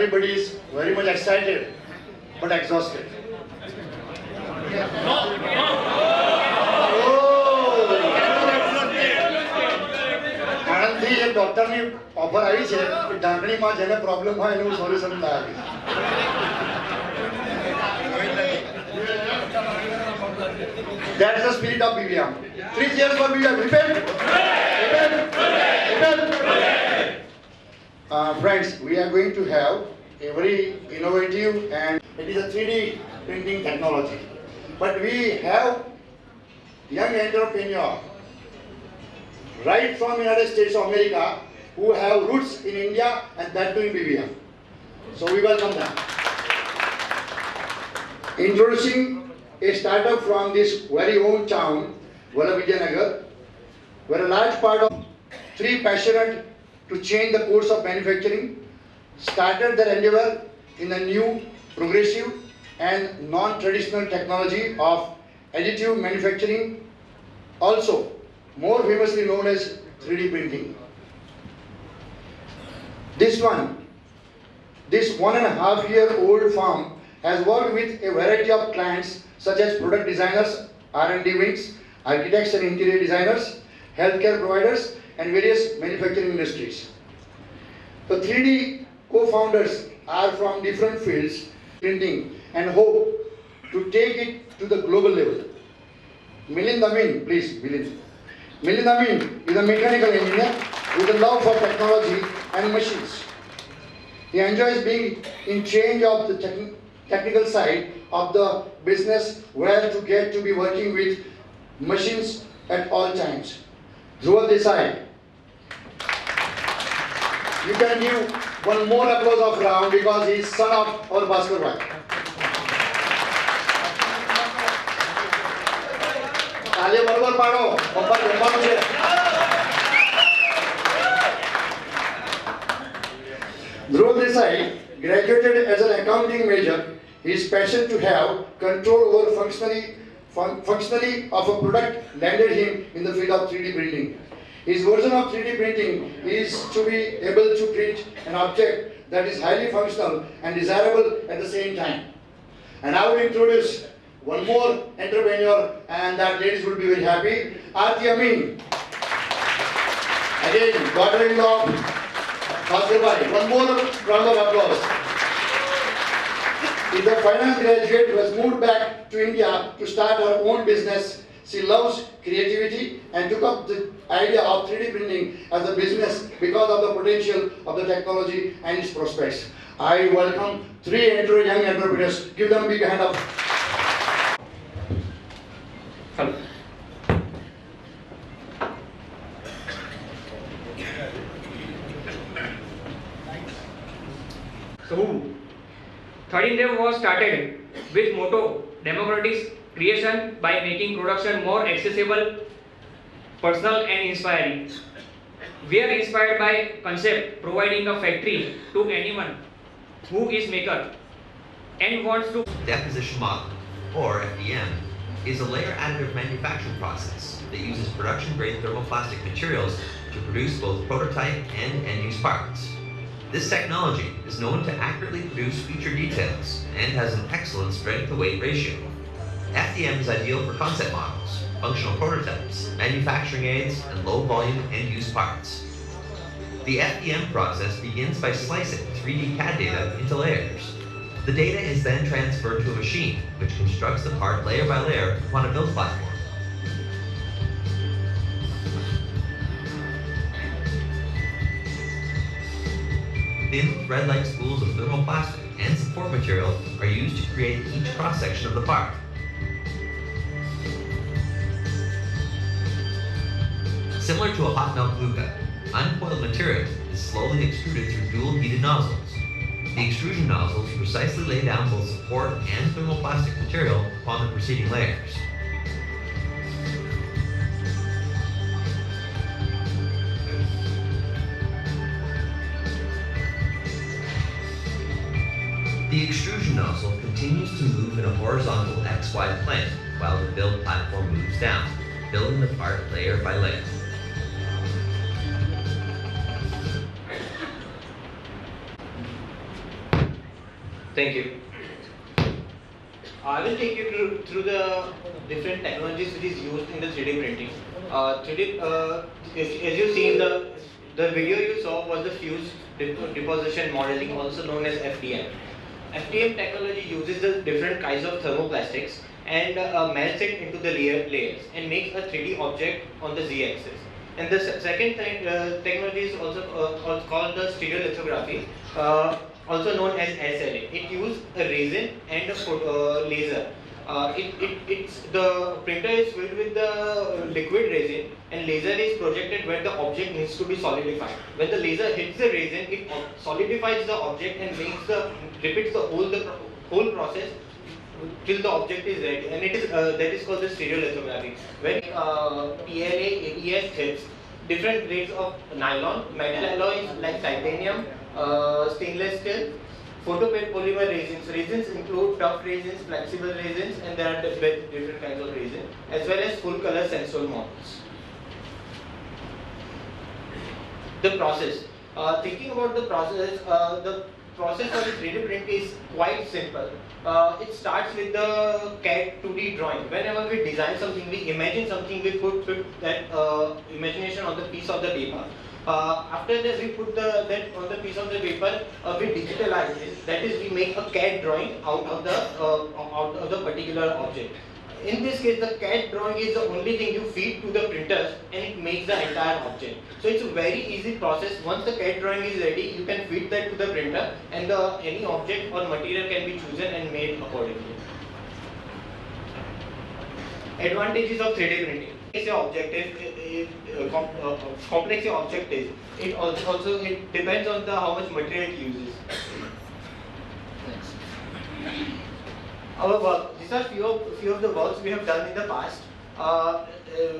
everybody is very much excited but exhausted. આણંદથી એક ડોક્ટરની ઓફર આવી છે કે ઢાંકણીમાં જેને પ્રોબ્લેમ હોય એનું સોલ્યુશન ના આવે. That's the spirit of BVM. 3 cheers for BVM. Repent. Friends, we are going to have a very innovative and it is a 3D printing technology. But we have young entrepreneurs right from United States of America who have roots in India and that too in BVM. So we welcome them. Introducing a startup from this very own town, Vijayanagar, where a large part of 3 passionate to change the course of manufacturing started their endeavor in a new, progressive and non-traditional technology of additive manufacturing, also more famously known as 3D printing. This 1.5-year-old firm has worked with a variety of clients such as product designers, R&D wings, architects and interior designers, healthcare providers and various manufacturing industries. The 3D co-founders are from different fields printing and hope to take it to the global level. Milind Amin, please, Milind. Milind Amin is a mechanical engineer with a love for technology and machines. He enjoys being in charge of the technical side of the business where to get to be working with machines at all times. Dhruv Desai. You can give one more applause of round because he is son of our Bhaskar Bhai. તાલી બરોબર પાડો, પપ્પા જમવાનું છે. Dhruv Desai graduated as an accounting major. His passion to have control over functionally of a product landed him in the field of 3D printing. His version of 3D printing is to be able to print an object that is highly functional and desirable at the same time. And I will introduce one more entrepreneur and that ladies will be very happy. Aarti Amin. Again, daughter-in-law of Bhaskar Bhai. One more round of applause. Is a finance graduate who has moved back to India to start her own business. She loves creativity and took up the idea of 3D printing as a business because of the potential of the technology and its prospects. I welcome 3 young entrepreneurs. Give them a big hand of. Hello. So, 13th Wave was started with motto democratic creation by making production more accessible, personal and inspiring. We are inspired by concept providing a factory to anyone who is maker and wants to. Deposition modeling, or FDM, is a layer additive manufacturing process that uses production-grade thermoplastic materials to produce both prototype and end-use parts. This technology is known to accurately produce feature details and has an excellent strength-to-weight ratio. FDM is ideal for concept models, functional prototypes, manufacturing aids, and low-volume end-use parts. The FDM process begins by slicing 3D CAD data into layers. The data is then transferred to a machine, which constructs the part layer by layer upon a build platform. Thin thread-like spools of thermoplastic and support material are used to create each cross-section of the part. Similar to a hot melt glue gun, uncoiled material is slowly extruded through dual heated nozzles. The extrusion nozzles precisely lay down both support and thermoplastic material upon the preceding layers. The extrusion nozzle continues to move in a horizontal XY plane while the build platform moves down, building the part layer by layer. Thank you. I will take you through the different technologies which is used in the 3D printing. 3D, as you see in the video you saw was the fused deposition modeling, also known as FDM. FDM technology uses the different kinds of thermoplastics and melts it into the layers and makes a 3D object on the z-axis. And the second technology is also called the stereolithography, also known as SLA. It uses a resin and a laser. The printer is filled with the liquid resin and laser is projected where the object needs to be solidified. When the laser hits the resin, it solidifies the object and repeats the whole process till the object is ready, and it is that is called the stereolithography. When PLA, ABS hits, different grades of nylon, metal alloys like titanium, stainless steel, photopolymer resins. Resins include tough resins, flexible resins, and there are different kinds of resin, as well as full color sensor models. The process. Thinking about the process of the 3D print is quite simple. It starts with the CAD 2D drawing. Whenever we design something, we imagine something, we put that imagination on the piece of the paper. After that, we put that on the piece of the paper, we digitalize it. That is, we make a CAD drawing out of the particular object. In this case, the CAD drawing is the only thing you feed to the printers and it makes the entire object. So it's a very easy process. Once the CAD drawing is ready, you can feed that to the printer and any object or material can be chosen and made accordingly. Advantages of 3D printing. Complex your object is. It also depends on how much material it uses. Our work. These are few of the works we have done in the past.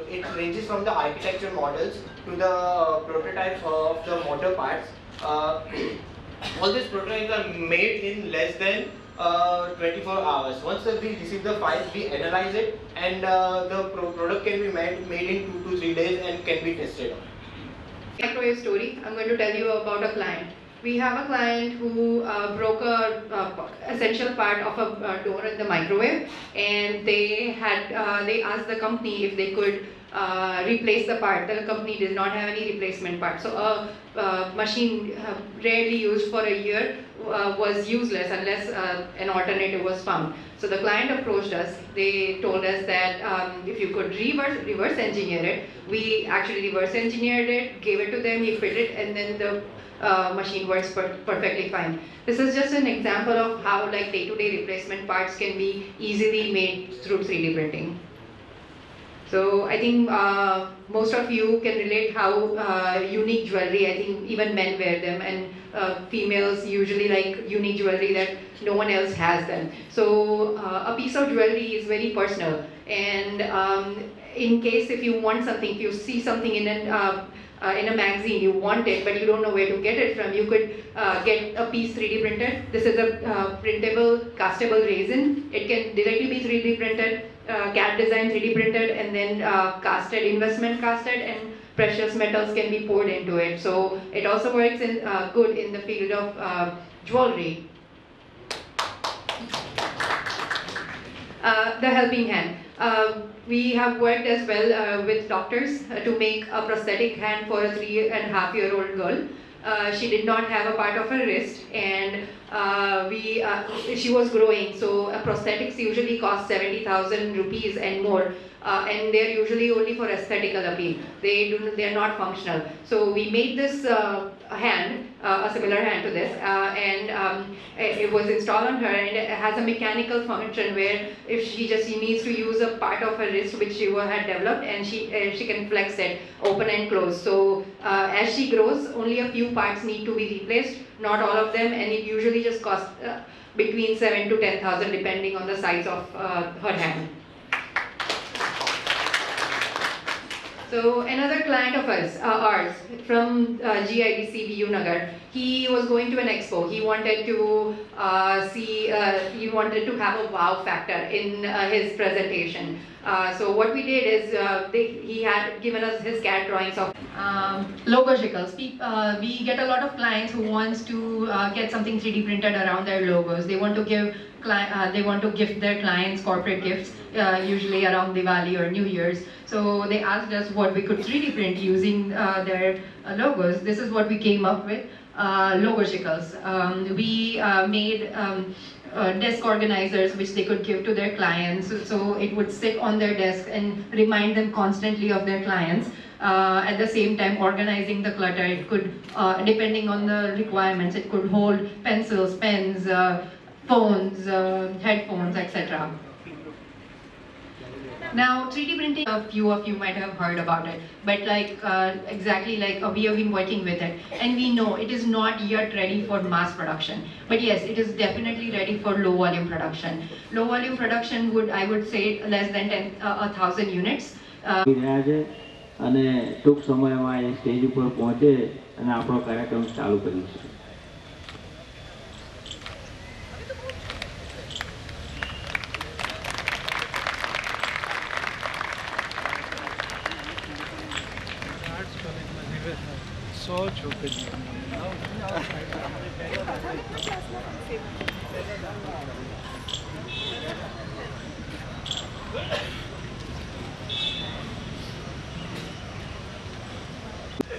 It ranges from the architecture models to the prototypes of the motor parts. All these prototypes are made in less than 24 hours. Once we receive the file, we analyze it, and the product can be made in 2 to 3 days and can be tested on. Microwave story. I'm going to tell you about a client. We have a client who broke a essential part of a door in the microwave, and they asked the company if they could replace the part. The company did not have any replacement part, so a machine rarely used for a year was useless unless an alternative was found. So the client approached us. They told us that if you could reverse engineer it. We actually reverse engineered it, gave it to them, he fit it, and then the machine works perfectly fine. This is just an example of how like day-to-day replacement parts can be easily made through 3D printing. So I think most of you can relate how unique jewelry, I think even men wear them, and females usually like unique jewelry that no one else has them. So a piece of jewelry is very personal, and in case if you want something, if you see something in a magazine, you want it, but you don't know where to get it from, you could get a piece 3D printed. This is a printable, castable resin. It can directly be 3D printed, CAD design 3D printed, and then casted, investment casted, and precious metals can be poured into it. So it also works good in the field of jewelry. The helping hand. We have worked as well with doctors to make a prosthetic hand for a 3.5-year-old girl. She did not have a part of her wrist, and she was growing, so prosthetics usually cost 70,000 rupees and more, and they're usually only for aesthetical appeal. They're not functional. So we made this hand, a similar hand to this, and it was installed on her, and it has a mechanical function where if she needs to use a part of her wrist which she had developed, and she can flex it, open and close. So as she grows, only a few parts need to be replaced, not all of them, and it usually just costs between 7,000 to 10,000 depending on the size of her hand. So another client of ours from GIDC VU Nagar, he was going to an expo. He wanted to he wanted to have a wow factor in his presentation. So what we did is he had given us his CAD drawings of logos. We get a lot of clients who wants to get something 3D printed around their logos. They want to gift their clients corporate gifts, usually around Diwali or New Year's. So they asked us what we could 3D print using their logos. This is what we came up with, logos. We made desk organizers which they could give to their clients, so it would sit on their desk and remind them constantly of their clients. At the same time organizing the clutter, it could, depending on the requirements, it could hold pencils, pens, phones, headphones, etc. Now, 3D printing, a few of you might have heard about it, but exactly we have been working with it, and we know it is not yet ready for mass production. But yes, it is definitely ready for low volume production. Low volume production I would say less than 1,000 units. અને ટૂંક સમયમાં એ stage ઉપર પહોંચે અને આપણો કાર્યક્રમ ચાલુ કરીશું.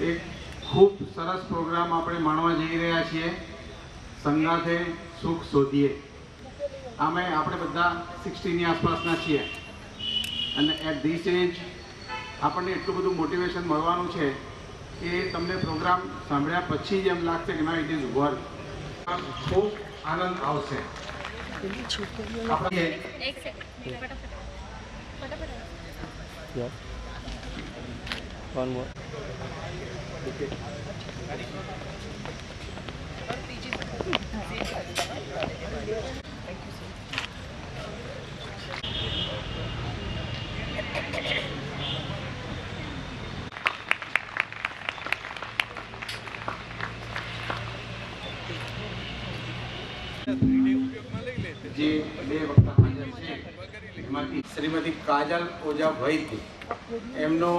એક ખૂબ સરસ પ્રોગ્રામ આપણે માણવા જઈ રહ્યા છીએ. સંગાથે સુખ શોધીએ. આમે આપણે બધા 60ની આસપાસના છીએ અને એટ ધીસ એજ આપણને એટલું બધું મોટિવેશન મળવાનું છે કે તમને પ્રોગ્રામ સાંભળ્યા પછી જ એમ લાગશે કે ના ઇટ ઇઝ વર્ક. ખૂબ આનંદ આવશે. આપણે જે બે વક્તા હાજર છે એમાંથી શ્રીમતી કાજલ ઓઝા વૈદ્ય, એમનો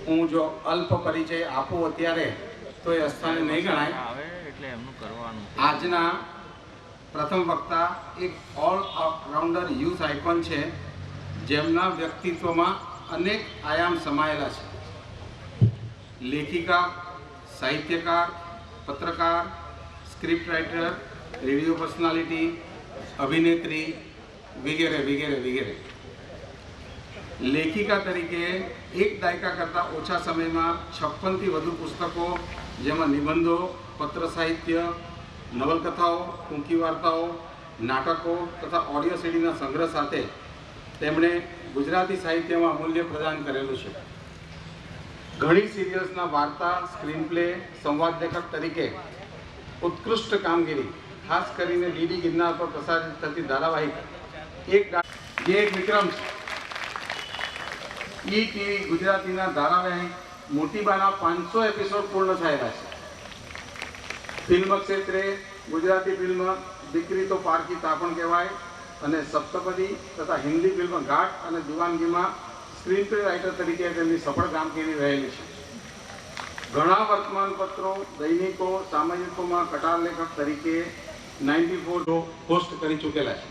હું જો અલ્પ પરિચય આપું અત્યારે તો એ અસ્થાને નહીં ગણાય. આજના પ્રથમ વક્તા એક ઓલ રાઉન્ડર યુથ આઇકોન છે, જેમના વ્યક્તિત્વમાં અનેક આયામ સમાયેલા છે. લેખિકા, સાહિત્યકાર, પત્રકાર, સ્ક્રિપ્ટ રાઇટર, રેડિયો પર્સનાલિટી, અભિનેત્રી વગેરે વગેરે વગેરે. લેખિકા તરીકે એક દાયકા કરતાં ઓછા સમયમાં 56થી વધુ પુસ્તકો, જેમાં નિબંધો, પત્ર સાહિત્ય, નવલકથાઓ, ટૂંકી વાર્તાઓ, નાટકો તથા ઓડિયો સીડીના સંગ્રહ સાથે તેમણે ગુજરાતી સાહિત્યમાં અમૂલ્ય પ્રદાન કરેલું છે. ઘણી સિરિયલ્સના વાર્તા, સ્ક્રીન પ્લે, સંવાદ લેખક તરીકે ઉત્કૃષ્ટ કામગીરી, ખાસ કરીને ડીડી ગિરનાર પર પ્રસારિત થતી ધારાવાહિક જે એક વિક્રમ છે. ટીવી ગુજરાતીના ધારાવાહિક મોટીબાના 500 એપિસોડ પૂર્ણ થયેલા છે. ફિલ્મ ક્ષેત્રે ગુજરાતી ફિલ્મ દીકરી તો પારકી તાપણ કહેવાય અને સપ્તપદી તથા હિન્દી ફિલ્મ ઘાટ અને દીવાનગીમાં સ્ક્રીન પ્લે રાઇટર તરીકે તેમની સફળ કામગીરી રહેલી છે. ઘણા વર્તમાનપત્રો, દૈનિકો, સામયિકોમાં કટાર લેખક તરીકે 94 હોસ્ટ કરી ચૂકેલા છે.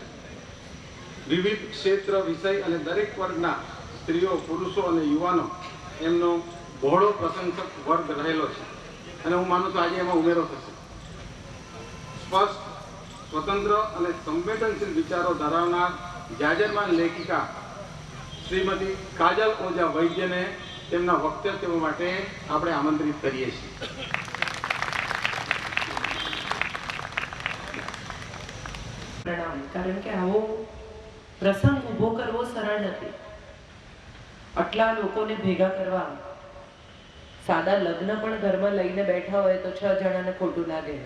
વિવિધ ક્ષેત્ર, વિષય અને દરેક વર્ગના સ્ત્રીઓ, પુરુષો અને યુવાનો એમનો બહોળો પ્રશંસક વર્ગ રહેલો છે અને હું માનું છું આજે એમાં ઉમેરો થશે. સ્પષ્ટ, સ્વતંત્ર અને સંવેદનશીલ વિચારો ધરાવનાર જાજરમાન લેખિકા શ્રીમતી કાજલ ઓઝા વૈદ્યને તેમના વક્તવ્ય માટે આપણે આમંત્રિત કરીએ છીએ. કારણ કે આવો પ્રસંગ ઊભો કરવો સરળ નથી. આટલા લોકોને ભેગા કરવા, સાદા લગ્ન પણ ઘરમાં લઈને બેઠા હોય તો 6 જણાને ખોટું લાગે.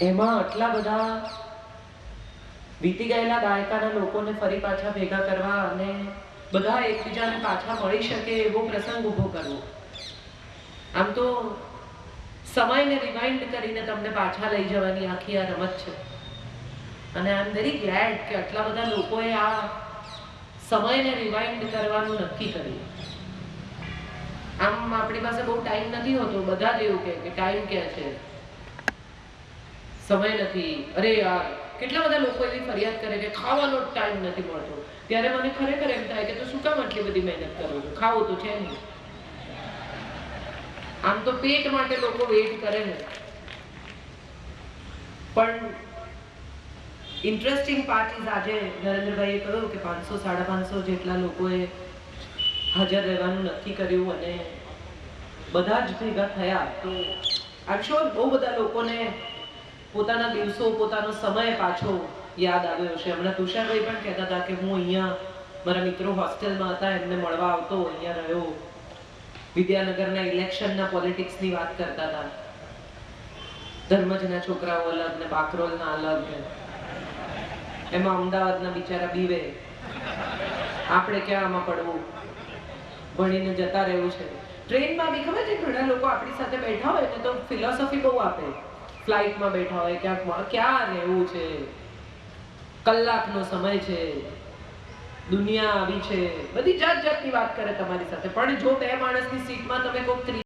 એમાં આટલા બધા વીતી ગયેલા દાયકાના લોકોને ફરી પાછા ભેગા કરવા અને બધા એકબીજાને પાછા મળી શકે એવો પ્રસંગ ઊભો કરવો. આમ તો સમયને રિવાઇન્ડ કરીને તમને પાછા લઈ જવાની આખી આ રમત છે. અને આઈ એમ વેરી ગ્લેડ કે આટલા બધા લોકોએ આ સમયને રિવાઇન્ડ કરવાનું નક્કી કર્યું. આમ આપણી પાસે બહુ ટાઈમ નથી હોતો, બધા જ એવું કે ટાઈમ ક્યાં છે, સમય નથી. અરે યાર, કેટલા બધા લોકો એવી ફરિયાદ કરે કે ખાવાનો ટાઈમ નથી મળતો. ત્યારે મને ખરેખર એમ થાય કે તો શું કામ આટલી બધી મહેનત કરો છો, ખાવું તો છે નહીં. આમ તો પેટ માટે લોકો વેઇટ કરે છે, પણ ઇન્ટરેસ્ટિંગ પાર્ટ ઇઝ આજે નરેન્દ્રભાઈએ કહ્યું કે 500-550 જેટલા લોકોએ હાજર રહેવાનું નક્કી કર્યું અને બધા જ ભેગા થયા. તો આઈ એમ શ્યોર બહુ બધા લોકોને પોતાના દિવસો, પોતાનો સમય પાછો યાદ આવ્યો છે. હમણાં તુષારભાઈ પણ કહેતા હતા કે હું અહીંયા મારા મિત્રો હોસ્ટેલમાં હતા, એમને મળવા આવતો, અહીંયા રહ્યો. વિદ્યાનગરના ઇલેક્શનના પોલિટિક્સની વાત કરતા હતા. ધર્મજના છોકરાઓ અલગ ને બાકરોલના અલગ, એમાં અમદાવાદના બિચારા બીવે. આપણે ક્યાં આમાં પડવું, ભણીને જતા રહેવું છે. ટ્રેનમાં બી ખબર છે ઘણા લોકો આપણી સાથે બેઠા હોય ને તો ફિલોસોફી બહુ આપે. ફ્લાઇટમાં બેઠા હોય, ક્યાં રહેવું છે, કલાકનો સમય છે, દુનિયા આવી છે, બધી જાત જાતની વાત કરે તમારી સાથે. પણ જો બે માણસની સીટમાં તમે કોઈક